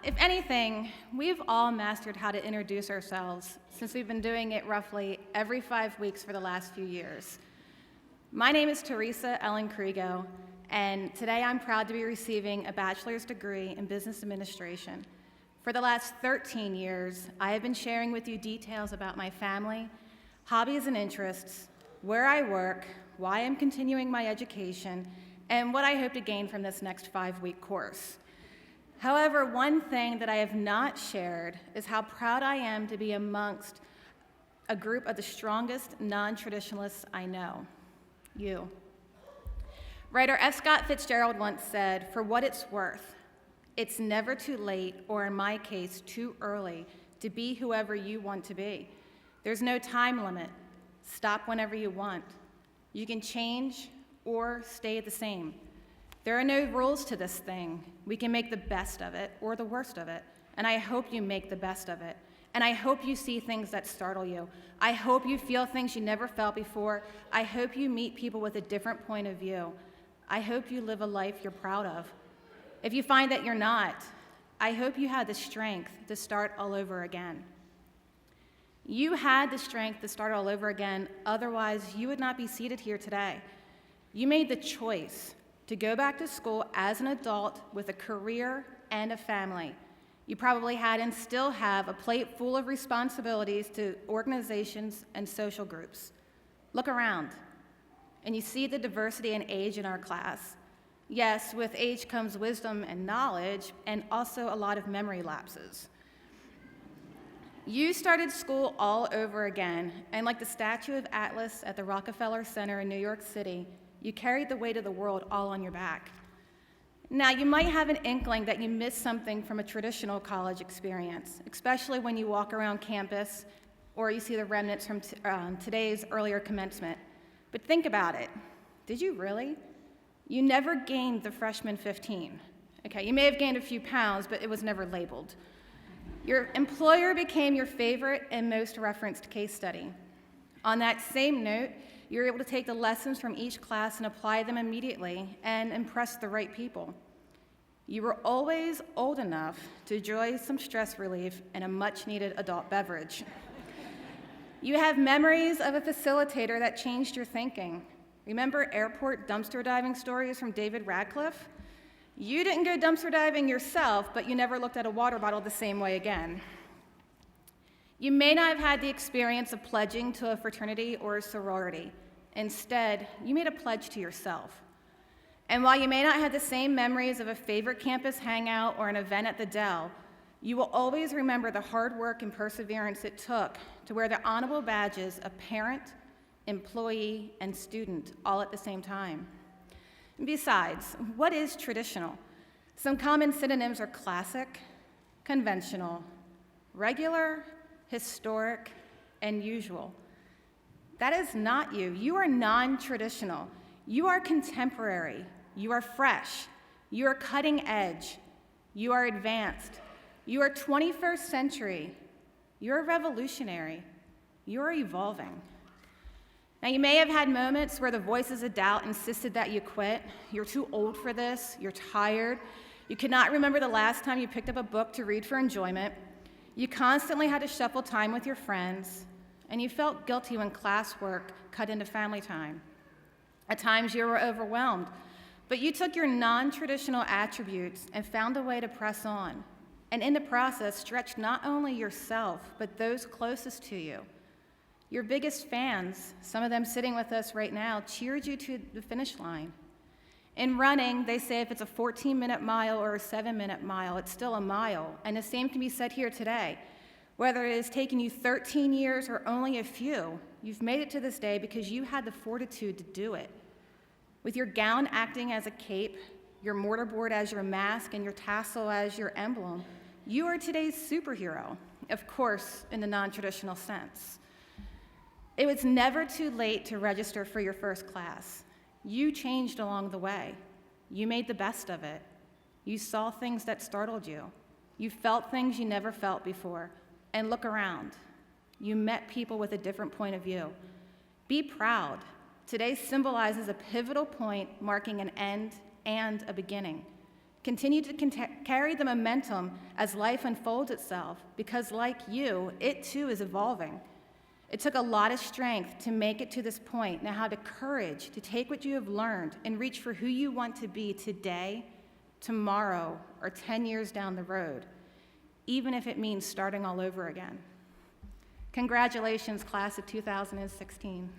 If anything, we've all mastered how to introduce ourselves since we've been doing it roughly every 5 weeks for the last few years. My name is Teresa Crego, and today I'm proud to be receiving a bachelor's degree in business administration. For the last 13 years, I have been sharing with you details about my family, hobbies and interests, where I work, why I'm continuing my education, and what I hope to gain from this next 5-week course. However, one thing that I have not shared is how proud I am to be amongst a group of the strongest non-traditionalists I know, you. Writer F. Scott Fitzgerald once said, "For what it's worth, it's never too late, or in my case, too early, to be whoever you want to be. There's no time limit. Stop whenever you want. You can change or stay the same. There are no rules to this thing. We can make the best of it or the worst of it, and I hope you make the best of it. And I hope you see things that startle you. I hope you feel things you never felt before. I hope you meet people with a different point of view. I hope you live a life you're proud of. If you find that you're not, I hope you had the strength to start all over again. You had the strength to start all over again, otherwise you would not be seated here today. You made the choice to go back to school as an adult with a career and a family. You probably had and still have a plate full of responsibilities to organizations and social groups. Look around, and you see the diversity and age in our class. Yes, with age comes wisdom and knowledge, and also a lot of memory lapses. You started school all over again, and like the statue of Atlas at the Rockefeller Center in New York City, you carried the weight of the world all on your back. Now, you might have an inkling that you missed something from a traditional college experience, especially when you walk around campus or you see the remnants from today's earlier commencement. But think about it. Did you really? You never gained the freshman 15. Okay, you may have gained a few pounds, but it was never labeled. Your employer became your favorite and most referenced case study. On that same note, you were able to take the lessons from each class and apply them immediately and impress the right people. You were always old enough to enjoy some stress relief and a much-needed adult beverage. You have memories of a facilitator that changed your thinking. Remember airport dumpster diving stories from David Radcliffe? You didn't go dumpster diving yourself, but you never looked at a water bottle the same way again. You may not have had the experience of pledging to a fraternity or a sorority. Instead, you made a pledge to yourself. And while you may not have the same memories of a favorite campus hangout or an event at the Dell, you will always remember the hard work and perseverance it took to wear the honorable badges of parent, employee, and student all at the same time. Besides, what is traditional? Some common synonyms are classic, conventional, regular, historic, and usual. That is not you. You are non-traditional. You are contemporary. You are fresh. You are cutting edge. You are advanced. You are 21st century. You're revolutionary. You are evolving. Now, you may have had moments where the voices of doubt insisted that you quit. You're too old for this. You're tired. You could not remember the last time you picked up a book to read for enjoyment. You constantly had to shuffle time with your friends, and you felt guilty when classwork cut into family time. At times, you were overwhelmed, but you took your non-traditional attributes and found a way to press on, and in the process, stretched not only yourself, but those closest to you. Your biggest fans, some of them sitting with us right now, cheered you to the finish line. In running, they say if it's a 14-minute mile or a 7-minute mile, it's still a mile, and the same can be said here today. Whether it has taken you 13 years or only a few, you've made it to this day because you had the fortitude to do it. With your gown acting as a cape, your mortarboard as your mask, and your tassel as your emblem, you are today's superhero, of course, in the non-traditional sense. It was never too late to register for your first class. You changed along the way. You made the best of it. You saw things that startled you. You felt things you never felt before. And look around. You met people with a different point of view. Be proud. Today symbolizes a pivotal point marking an end and a beginning. Continue to carry the momentum as life unfolds itself, because like you, it too is evolving. It took a lot of strength to make it to this point. Now have the courage to take what you have learned and reach for who you want to be today, tomorrow, or 10 years down the road, even if it means starting all over again. Congratulations, class of 2016.